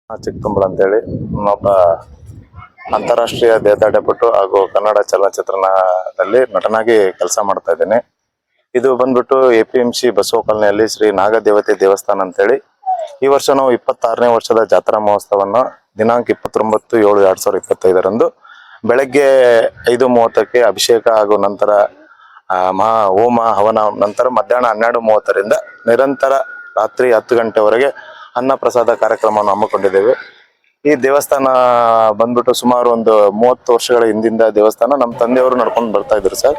ಚಿಕ್ಕತಂಬಳ ಅಂತೇಳಿ ಒಬ್ಬ ಅಂತಾರಾಷ್ಟ್ರೀಯ ದೇಹದಾಢ್ಯಪಟು ಹಾಗೂ ಕನ್ನಡ ಚಲನಚಿತ್ರದಲ್ಲಿ ನಟನಾಗಿ ಕೆಲಸ ಮಾಡ್ತಾ ಇದ್ದೇನೆ. ಇದು ಬಂದ್ಬಿಟ್ಟು APMC ಬಸವ ಕಾಲನಿಯಲ್ಲಿ ಶ್ರೀ ನಾಗದೇವತೆ ದೇವಸ್ಥಾನ ಅಂತೇಳಿ ಈ ವರ್ಷ ನಾವು 26ನೇ ವರ್ಷದ ಜಾತ್ರಾ ಮಹೋತ್ಸವವನ್ನು ದಿನಾಂಕ 29/7/2025 ಬೆಳಗ್ಗೆ 5:30ಕ್ಕೆ ಅಭಿಷೇಕ ಹಾಗೂ ನಂತರ ಮಹಾ ಹೋಮ ಹವನ ನಂತರ ಮಧ್ಯಾಹ್ನ 12:30ರಿಂದ ನಿರಂತರ ರಾತ್ರಿ 10 ಗಂಟೆವರೆಗೆ ಅನ್ನ ಪ್ರಸಾದ ಕಾರ್ಯಕ್ರಮವನ್ನು ಹಮ್ಮಿಕೊಂಡಿದ್ದೇವೆ. ಈ ದೇವಸ್ಥಾನ ಬಂದ್ಬಿಟ್ಟು ಸುಮಾರು ಒಂದು 30 ವರ್ಷಗಳ ಹಿಂದಿಂದ ದೇವಸ್ಥಾನ ನಮ್ಮ ತಂದೆಯವರು ನಡ್ಕೊಂಡು ಬರ್ತಾ ಇದ್ರು ಸರ್.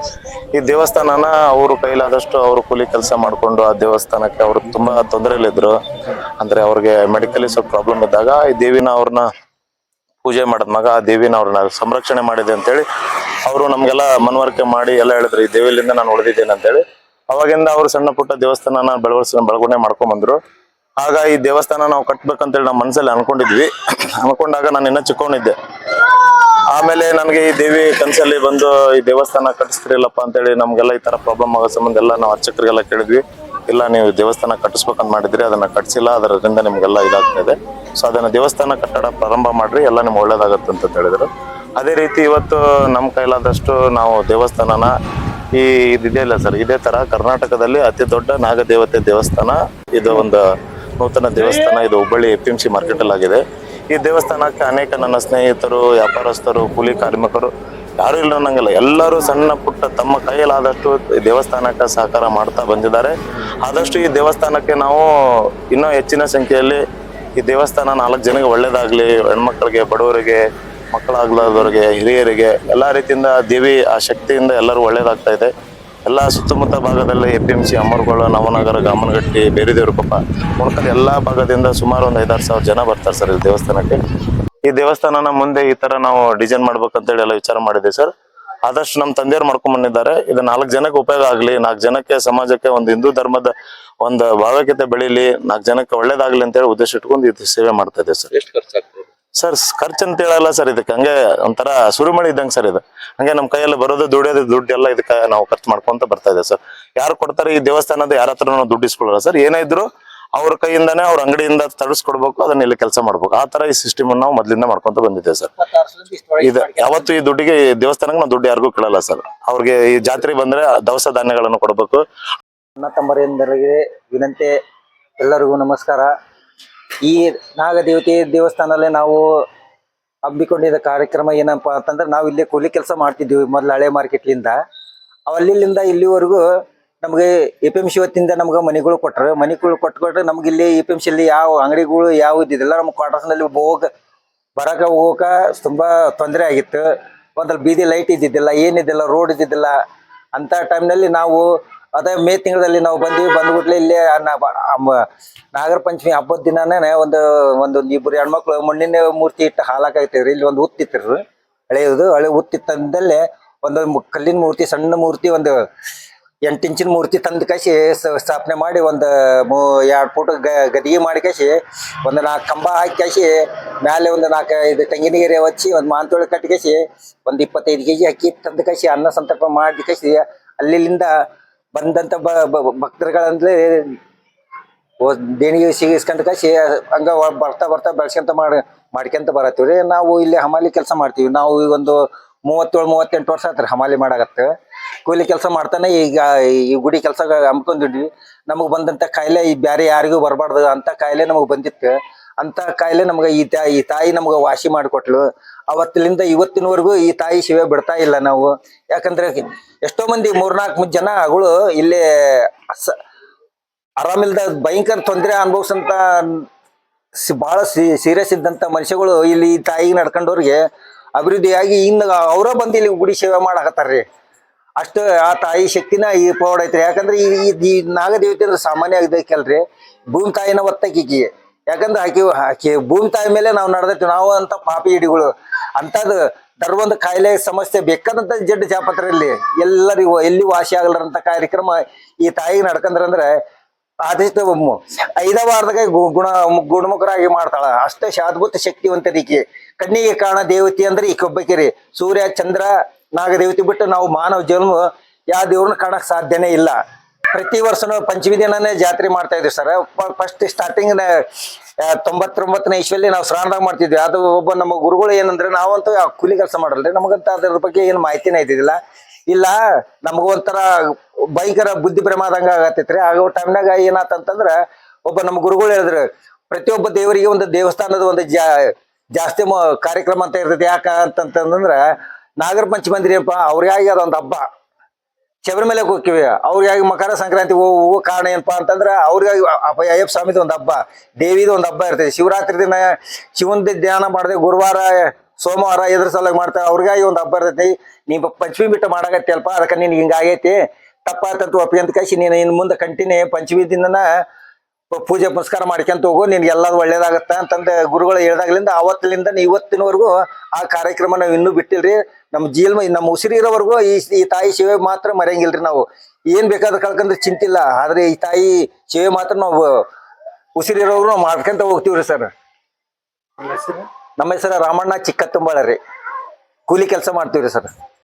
ಈ ದೇವಸ್ಥಾನನ ಅವರು ಕೈಲಾದಷ್ಟು ಅವರು ಕೂಲಿ ಕೆಲಸ ಮಾಡಿಕೊಂಡು ಆ ದೇವಸ್ಥಾನಕ್ಕೆ ಅವರು ತುಂಬಾ ತೊಂದರೆಯಲ್ಲಿದ್ರು. ಅಂದ್ರೆ ಅವ್ರಿಗೆ ಮೆಡಿಕಲಿ ಸ್ವಲ್ಪ ಪ್ರಾಬ್ಲಮ್ ಇದ್ದಾಗ ಈ ದೇವಿನ ಅವ್ರನ್ನ ಪೂಜೆ ಮಾಡಿದ ಮಗ ಆ ದೇವಿನ ಅವ್ರನ್ನ ಸಂರಕ್ಷಣೆ ಮಾಡಿದೆ ಅಂತೇಳಿ ಅವರು ನಮ್ಗೆಲ್ಲ ಮನವರಿಕೆ ಮಾಡಿ ಎಲ್ಲ ಹೇಳಿದ್ರು, ಈ ದೇವಿಲಿಂದ ನಾನು ಉಳಿದಿದ್ದೇನೆ ಅಂತೇಳಿ. ಅವಾಗಿಂದ ಅವರು ಸಣ್ಣ ಪುಟ್ಟ ದೇವಸ್ಥಾನನ ಬೆಳವಣಿಗೆ ಮಾಡ್ಕೊಂಡ್ ಬಂದ್ರು. ಆಗ ಈ ದೇವಸ್ಥಾನ ನಾವು ಕಟ್ಬೇಕಂತೇಳಿ ನಮ್ಮ ಮನಸ್ಸಲ್ಲಿ ಅನ್ಕೊಂಡಿದ್ವಿ. ಅನ್ಕೊಂಡಾಗ ನಾನು ಇನ್ನೂ ಚಿಕ್ಕವನಿದ್ದೆ. ಆಮೇಲೆ ನನಗೆ ಈ ದೇವಿ ಕನಸಲ್ಲಿ ಬಂದು ಈ ದೇವಸ್ಥಾನ ಕಟ್ಟಿಸ್ತಿರಲ್ಲಪ್ಪ ಅಂತೇಳಿ ನಮ್ಗೆಲ್ಲ ಈ ತರ ಪ್ರಾಬ್ಲಮ್ ಆಗೋ ಸಂಬಂಧ ಎಲ್ಲ ನಾವು ಅರ್ಚಕರಿಗೆಲ್ಲ ಕೇಳಿದ್ವಿ. ಇಲ್ಲ, ನೀವು ದೇವಸ್ಥಾನ ಕಟ್ಟಿಸ್ಬೇಕಂತ ಮಾಡಿದ್ರಿ, ಅದನ್ನ ಕಟ್ಸಿಲ್ಲ, ಅದರಿಂದ ನಿಮ್ಗೆಲ್ಲ ಇದಾಗ್ತಾ ಇದೆ. ಸೊ ಅದನ್ನ ದೇವಸ್ಥಾನ ಕಟ್ಟಡ ಪ್ರಾರಂಭ ಮಾಡ್ರಿ, ಎಲ್ಲ ನಿಮ್ಗೆ ಒಳ್ಳೇದಾಗತ್ತೆ ಅಂತ ಹೇಳಿದ್ರು. ಅದೇ ರೀತಿ ಇವತ್ತು ನಮ್ಮ ಕೈಲಾದಷ್ಟು ನಾವು ದೇವಸ್ಥಾನನ ಇದೇ ಇಲ್ಲ ಸರ್, ಇದೇ ತರ ಕರ್ನಾಟಕದಲ್ಲಿ ಅತಿ ದೊಡ್ಡ ನಾಗದೇವತೆ ದೇವಸ್ಥಾನ ಇದು ಒಂದು ನೂತನ ದೇವಸ್ಥಾನ. ಇದು ಹುಬ್ಬಳ್ಳಿ APMC ಮಾರ್ಕೆಟ್ ಅಲ್ಲಿ ಆಗಿದೆ. ಈ ದೇವಸ್ಥಾನಕ್ಕೆ ಅನೇಕ ನನ್ನ ಸ್ನೇಹಿತರು, ವ್ಯಾಪಾರಸ್ಥರು, ಕೂಲಿ ಕಾರ್ಮಿಕರು ಯಾರು ಇಲ್ಲ ಅನ್ನಂಗಿಲ್ಲ, ಎಲ್ಲರೂ ಸಣ್ಣ ಪುಟ್ಟ ತಮ್ಮ ಕೈಯಲ್ಲಾದಷ್ಟು ಈ ದೇವಸ್ಥಾನಕ್ಕೆ ಸಹಕಾರ ಮಾಡ್ತಾ ಬಂದಿದ್ದಾರೆ. ಆದಷ್ಟು ಈ ದೇವಸ್ಥಾನಕ್ಕೆ ನಾವು ಇನ್ನೂ ಹೆಚ್ಚಿನ ಸಂಖ್ಯೆಯಲ್ಲಿ ಈ ದೇವಸ್ಥಾನ 4 ಜನಕ್ಕೆ ಒಳ್ಳೇದಾಗ್ಲಿ, ಹೆಣ್ಮಕ್ಳಿಗೆ, ಬಡವರಿಗೆ, ಮಕ್ಕಳಾಗ್ಲಾದವ್ರಿಗೆ, ಹಿರಿಯರಿಗೆ ಎಲ್ಲಾ ರೀತಿಯಿಂದ ದೇವಿ ಆ ಶಕ್ತಿಯಿಂದ ಎಲ್ಲರೂ ಒಳ್ಳೇದಾಗ್ತಾ ಇದೆ. ಎಲ್ಲ ಸುತ್ತಮುತ್ತ ಭಾಗದಲ್ಲಿ APMC, ಅಮರಗೋಳ, ನವನಗರ, ಗಾಮನಗಟ್ಟಿ, ಬೇರಿದೇವ್ರಕೊಪ್ಪ, ಉಳ್ಕಲ್ ಎಲ್ಲಾ ಭಾಗದಿಂದ ಸುಮಾರು ಒಂದು 5-6 ಸಾವಿರ ಜನ ಬರ್ತಾರೆ ಸರ್ ಈ ದೇವಸ್ಥಾನಕ್ಕೆ. ಈ ದೇವಸ್ಥಾನನ ಮುಂದೆ ಈ ತರ ನಾವು ಡಿಸೈನ್ ಮಾಡ್ಬೇಕಂತೇಳಿ ಎಲ್ಲ ವಿಚಾರ ಮಾಡಿದ್ವಿ ಸರ್. ಆದಷ್ಟು ನಮ್ಮ ತಂದೆಯವ್ರು ಮಾಡ್ಕೊಂಡ್ ಬಂದಿದ್ದಾರೆ. ಇದು 4 ಜನಕ್ಕೆ ಉಪಯೋಗ ಆಗ್ಲಿ, 4 ಜನಕ್ಕೆ, ಸಮಾಜಕ್ಕೆ ಒಂದು ಹಿಂದೂ ಧರ್ಮದ ಒಂದು ಭಾವೈಕ್ಯತೆ ಬೆಳೀಲಿ, 4 ಜನಕ್ಕೆ ಒಳ್ಳೇದಾಗ್ಲಿ ಅಂತೇಳಿ ಉದ್ದೇಶ ಇಟ್ಕೊಂಡು ಇದು ಸೇವೆ ಮಾಡ್ತಾ ಇದೆ ಸರ್. ಎಷ್ಟು ಖರ್ಚಾಗ್ತದೆ ಸರ್? ಖರ್ಚು ಅಂತ ಹೇಳಲ್ಲ ಸರ್, ಇದಕ್ಕೆ ಹಂಗೆ ಒಂಥರ ಸುರಿಮಳಿ ಇದ್ದಂಗೆ ಸರ್. ಇದು ಹಂಗೆ ನಮ್ಮ ಕೈಯಲ್ಲಿ ಬರೋದು ದುಡಿಯೋದು ದುಡ್ಡು ಎಲ್ಲ ಇದಕ್ಕೆ ನಾವು ಖರ್ಚು ಮಾಡ್ಕೊಂತ ಬರ್ತಾ ಇದೆ ಸರ್. ಯಾರು ಕೊಡ್ತಾರೆ ಈ ದೇವಸ್ಥಾನದ ಯಾರ ಹತ್ರ ನಾವು ದುಡ್ಡು ಇಸ್ಕೊಳ್ಳಲ್ಲ ಸರ್. ಏನೇ ಇದ್ರು ಅವ್ರ ಕೈಯಿಂದಾನೇ, ಅವ್ರ ಅಂಗಡಿಯಿಂದ ತರಿಸ್ಕೊಡ್ಬೇಕು, ಅದನ್ನ ಇಲ್ಲಿ ಕೆಲಸ ಮಾಡ್ಬೇಕು. ಆ ತರ ಈ ಸಿಸ್ಟಮ್ ನಾವು ಮೊದ್ಲಿಂದ ಮಾಡ್ಕೊಂತ ಬಂದಿದ್ದೇವೆ ಸರ್. ಇದು ಯಾವತ್ತು ಈ ದುಡ್ಡಿಗೆ ಈ ದೇವಸ್ಥಾನಕ್ಕೆ ನಾವು ದುಡ್ಡು ಯಾರಿಗೂ ಕೇಳಲ್ಲ ಸರ್. ಅವ್ರಿಗೆ ಈ ಜಾತ್ರೆ ಬಂದ್ರೆ ದವಸ ಧಾನ್ಯಗಳನ್ನು ಕೊಡ್ಬೇಕು. ಅಣ್ಣ ತಮ್ಮಂದಿರಿಗೆ ವಿನಂತಿ, ಎಲ್ಲರಿಗೂ ನಮಸ್ಕಾರ. ಈ ನಾಗದೇವತೆ ದೇವಸ್ಥಾನದಲ್ಲಿ ನಾವು ಹಮ್ಮಿಕೊಂಡಿದ್ದ ಕಾರ್ಯಕ್ರಮ ಏನಪ್ಪಾ ಅಂತಂದ್ರೆ, ನಾವು ಇಲ್ಲಿ ಕೂಲಿ ಕೆಲಸ ಮಾಡ್ತಿದ್ವಿ ಮೊದ್ಲು ಹಳೆ ಮಾರ್ಕೆಟ್ಲಿಂದ. ಅಲ್ಲಿಂದ ಇಲ್ಲಿವರೆಗೂ ನಮಗೆ APMC ವತಿಯಿಂದ ನಮ್ಗೆ ಮನೆಗಳು ಕೊಟ್ಕೊಂಡ್ರೆ ನಮ್ಗೆ ಇಲ್ಲಿ APMC ಅಲ್ಲಿ ಯಾವ ಅಂಗಡಿಗಳು ಯಾವ ಇದ್ದಿದ್ದಿಲ್ಲ. ನಮ್ಮ ಕ್ವಾರ್ಟರ್ಸ್ನಲ್ಲಿ ಬರಕ ಹೋಗಕ ತುಂಬಾ ತೊಂದರೆ ಆಗಿತ್ತು. ಒಂದಲ್ಲಿ ಬೀದಿ ಲೈಟ್ ಇದ್ದಿದ್ದಿಲ್ಲ, ಏನಿದ್ದಿಲ್ಲ, ರೋಡ್ ಇದ್ದಿದ್ದಿಲ್ಲ. ಅಂತ ಟೈಮ್ನಲ್ಲಿ ನಾವು ಅದೇ ಮೇ ತಿಂಗಳಲ್ಲಿ ನಾವು ಬಂದ್ಬಿಟ್ಲೆ ಇಲ್ಲೇ ನಾಗರ ಪಂಚಮಿ ಹಬ್ಬದ ದಿನಾನೇ ಒಂದು ಇಬ್ಬರು ಹೆಣ್ಮಕ್ಳು ಮಣ್ಣಿನ ಮೂರ್ತಿ ಇಟ್ಟು ಹಾಲಾಕಾಯ್ತಿವ್ರಿ. ಇಲ್ಲಿ ಒಂದು ಹುತ್ತಿತ್ತಿರು, ಹಳೆ ಹುತ್ತಿತ್ತಂದಲ್ಲೇ ಒಂದು ಕಲ್ಲಿನ ಮೂರ್ತಿ, ಸಣ್ಣ ಮೂರ್ತಿ, ಒಂದು 8 ಇಂಚಿನ ಮೂರ್ತಿ ತಂದು ಕಾಸಿ ಸ್ಥಾಪನೆ ಮಾಡಿ, ಒಂದು 2 ಫೂಟ್ ಗದಿಗೆ ಮಾಡಿ ಕಾಸಿ, ಒಂದು 4 ಕಂಬ ಹಾಕಿ ಕಾಸಿ, ಮೇಲೆ ಒಂದು 4-5 ತೆಂಗಿನಗಿರಿ ಹಚ್ಚಿ, ಒಂದು ಮಾಂತೋಳಿ ಕಟ್ಟಿ ಕಾಸಿ, ಒಂದು 25 kg ಅಕ್ಕಿ ತಂದು ಕಾಸಿ ಅನ್ನ ಸಂತರ್ಪಣೆ ಮಾಡಿ ಕಾಸಿ, ಅಲ್ಲಿಂದ ಬಂದಂತ ಭಕ್ತರುಗಳಂದ್ರೆ ದೇಣಿಗೆ ಸಿಗಿಸ್ಕೊಂಡ್ ಕಾಸಿ ಹಂಗ ಬರ್ತಾ ಬೆಳ್ಸ್ಕೊಂತ ಮಾಡ್ಕೊಂತ ಬರತ್ತೀವ್ರಿ. ನಾವು ಇಲ್ಲಿ ಹಮಾಲಿ ಕೆಲಸ ಮಾಡ್ತೀವಿ. ನಾವು ಈಗ ಒಂದು 37-38 ವರ್ಷ ಆತ್ರಿ ಹಮಾಲಿ ಮಾಡಾಕತ್ತ. ಕೂಲಿ ಕೆಲಸ ಮಾಡ್ತಾನೆ ಈಗ ಈ ಗುಡಿ ಕೆಲಸ ಹಮ್ಮಿಕೊಂಡಿದ್ವಿ. ನಮಗ್ ಬಂದಂತ ಕಾಯಿಲೆ ಈ ಬ್ಯಾರೆ ಯಾರಿಗೂ ಬರಬಾರ್ದು ಅಂತ ಕಾಯಿಲೆ ನಮಗ್ ಬಂದಿತ್ತು. ಅಂತ ಕಾಯಿಲೆ ನಮ್ಗೆ ಈ ತಾಯಿ ನಮ್ಗೆ ವಾಸಿ ಮಾಡಿಕೊಟ್ಲು. ಅವತ್ತಿನಿಂದ ಇವತ್ತಿನವರೆಗೂ ಈ ತಾಯಿ ಸೇವೆ ಬಿಡ್ತಾ ಇಲ್ಲ ನಾವು. ಯಾಕಂದ್ರೆ ಎಷ್ಟೋ ಮಂದಿ 3-4 ಜನಗಳು ಇಲ್ಲೇ ಆರಾಮಿಲ್ದ ಭಯಂಕರ ತೊಂದರೆ ಅನುಭವಿಸಂತ ಬಹಳ ಸೀರಿಯಸ್ ಇದ್ದಂತ ಮನುಷ್ಯಗಳು ಇಲ್ಲಿ ಈ ತಾಯಿಗೆ ನಡ್ಕೊಂಡವ್ರಿಗೆ ಅಭಿವೃದ್ಧಿಯಾಗಿ ಇನ್ನು ಅವರ ಬಂದು ಇಲ್ಲಿ ಗುಡಿ ಸೇವೆ ಮಾಡಾಕತ್ತಾರ್ರಿ. ಅಷ್ಟು ಆ ತಾಯಿ ಶಕ್ತಿನ ಈ ಪೌಡ್ ಐತ್ರಿ. ಯಾಕಂದ್ರೆ ಈ ನಾಗದೇವತೆ ಅಂದ್ರೆ ಸಾಮಾನ್ಯ ಆಗಿದ್ದಲ್ರಿ, ಭೂಮಿ ತಾಯಿನ ಒತ್ತಕಿಗೆ. ಯಾಕಂದ್ರೆ ಆಕಿ ಭೂಮಿ ತಾಯಿ ಮೇಲೆ ನಾವು ನಡೆದೈತಿ. ನಾವು ಅಂತ ಪಾಪಿ ಹಿಡಿಗಳು ಅಂತದ್ ಒಂದು ಕಾಯಿಲೆ ಸಮಸ್ಯೆ ಬೇಕಾದಂತ ಜಡ್ಡು ಜಾಪತ್ರಲ್ಲಿ ಎಲ್ಲರಿಗೂ ಎಲ್ಲಿ ವಾಸಿ ಆಗಲಾರಂತ ಕಾರ್ಯಕ್ರಮ ಈ ತಾಯಿಗೆ ನಡ್ಕಂದ್ರಂದ್ರೆ ಆದಷ್ಟು 5 ವಾರದಾಗ ಗುಣಮುಖರಾಗಿ ಮಾಡ್ತಾಳ. ಅಷ್ಟೇ ಅದ್ಭುತ ಶಕ್ತಿವಂತರಿಕೆ. ಕಣ್ಣಿಗೆ ಕಾಣ ದೇವತೆ ಅಂದ್ರೆ ಈ ಕೊಬ್ಬಕಿರಿ. ಸೂರ್ಯ, ಚಂದ್ರ, ನಾಗದೇವತೆ ಬಿಟ್ಟು ನಾವು ಮಾನವ ಜನ್ಮ ಯಾವ ದೇವ್ರನ್ನ ಕಾಣಕ್ ಸಾಧ್ಯನೇ ಇಲ್ಲ. ಪ್ರತಿ ವರ್ಷನೂ ಪಂಚಮಿ ದಿನನೇ ಜಾತ್ರೆ ಮಾಡ್ತಾ ಇದ್ವಿ ಸರ್. ಫಸ್ಟ್ ಸ್ಟಾರ್ಟಿಂಗ್ 99ನೇ ಇಸ್ವಿಯಲ್ಲಿ ನಾವು ಶ್ರಾವಣದಾಗ ಮಾಡ್ತಿದ್ವಿ. ಅದು ಒಬ್ಬ ನಮ್ಮ ಗುರುಗಳು ಏನಂದ್ರೆ, ನಾವಂತೂ ಕೂಲಿ ಕೆಲಸ ಮಾಡಲ್ರಿ, ನಮಗಂತ ಅದ್ರ ಬಗ್ಗೆ ಏನು ಮಾಹಿತಿನೇ ಇದ್ದಿದ್ದಿಲ್ಲ. ಇಲ್ಲ ನಮಗ ಒಂಥರ ಭಯಂಕರ ಬುದ್ಧಿ ಭ್ರಮಾದಂಗ ಆಗತ್ತೈತ್ರಿ. ಆಗೋ ಟೈಮ್ನಾಗ ಏನಾತಂತಂದ್ರ, ಒಬ್ಬ ನಮ್ಮ ಗುರುಗಳು ಹೇಳಿದ್ರು, ಪ್ರತಿಯೊಬ್ಬ ದೇವರಿಗೆ ಒಂದು ದೇವಸ್ಥಾನದ ಒಂದು ಜಾಸ್ತಿ ಕಾರ್ಯಕ್ರಮ ಅಂತ ಇರ್ತೈತಿ. ಯಾಕ ಅಂತಂತಂದ್ರ, ನಾಗರ ಪಂಚಮಿ ಅಂದ್ರಿಪ್ಪ ಅವ್ರಿಗಾಗಿ ಅದೊಂದು ಹಬ್ಬ. ಶಬರಿಮಲೆಗೆ ಹೋಗ್ತೀವಿ, ಅವ್ರಿಗಾಗಿ ಮಕರ ಸಂಕ್ರಾಂತಿ ಹೋಗೋ ಕಾರಣ ಏನಪ್ಪಾ ಅಂತಂದ್ರ, ಅವ್ರಿಗಾಗಿ ಅಯ್ಯಪ್ಪ ಸ್ವಾಮಿದ ಒಂದು ಹಬ್ಬ, ದೇವಿದ ಒಂದು ಹಬ್ಬ ಇರ್ತೈತಿ. ಶಿವರಾತ್ರಿ ದಿನ ಶಿವನ ಧ್ಯಾನ ಮಾಡದೆ, ಗುರುವಾರ ಸೋಮವಾರ ಎದುರು ಸಲುವಾಗಿ ಮಾಡ್ತಾರೆ, ಅವ್ರಿಗಾಗಿ ಒಂದು ಹಬ್ಬ ಇರ್ತೈತಿ. ನೀ ಪಂಚಮಿ ಬಿಟ್ಟು ಮಾಡಾಕತ್ತಿ ಅಲ್ಪ, ಅದಕ್ಕೆ ನೀನ್ ಹಿಂಗಾಗೈತಿ, ತಪ್ಪಾತಂತ ಒಪ್ಪಿ ಅಂತ ಕಳಿಸಿ ನೀನು ಇನ್ ಮುಂದೆ ಕಂಟಿನ್ಯೂ ಪಂಚಮಿ ದಿನನ ಪೂಜೆ ಪುನಸ್ಕಾರ ಮಾಡ್ಕೊಂತ ಹೋಗು, ನಿನ್ಗೆ ಎಲ್ಲಾರು ಒಳ್ಳೇದಾಗತ್ತ ಅಂತಂದ ಗುರುಗಳು ಹೇಳ್ದಾಗ್ಲಿಂದ ಅವತ್ತಿನಿಂದ ಇವತ್ತಿನವರೆಗೂ ಆ ಕಾರ್ಯಕ್ರಮ ನಾವು ಇನ್ನೂ ಬಿಟ್ಟಿಲ್ರಿ. ನಮ್ಮ ನಮ್ಮ ಉಸಿರು ಇರೋವರೆಗೂ ಈ ತಾಯಿ ಸೇವೆ ಮಾತ್ರ ಮರೆಯಂಗಿಲ್ರಿ. ನಾವು ಏನ್ ಬೇಕಾದ್ರೆ ಕಳ್ಕಂದ್ರೆ ಚಿಂತಿಲ್ಲ, ಆದ್ರೆ ಈ ತಾಯಿ ಸೇವೆ ಮಾತ್ರ ನಾವು ಉಸಿರಿರೋರು ನಾವು ಮಾಡ್ಕೊಂತ ಹೋಗ್ತೀವ್ರಿ ಸರ್. ನಮ್ಮ ಹೆಸರು ರಾಮಣ್ಣ ಚಿಕ್ಕತ್ತುಂಬಾಳ ರೀ. ಕೂಲಿ ಕೆಲಸ ಮಾಡ್ತೀವ್ರಿ ಸರ್.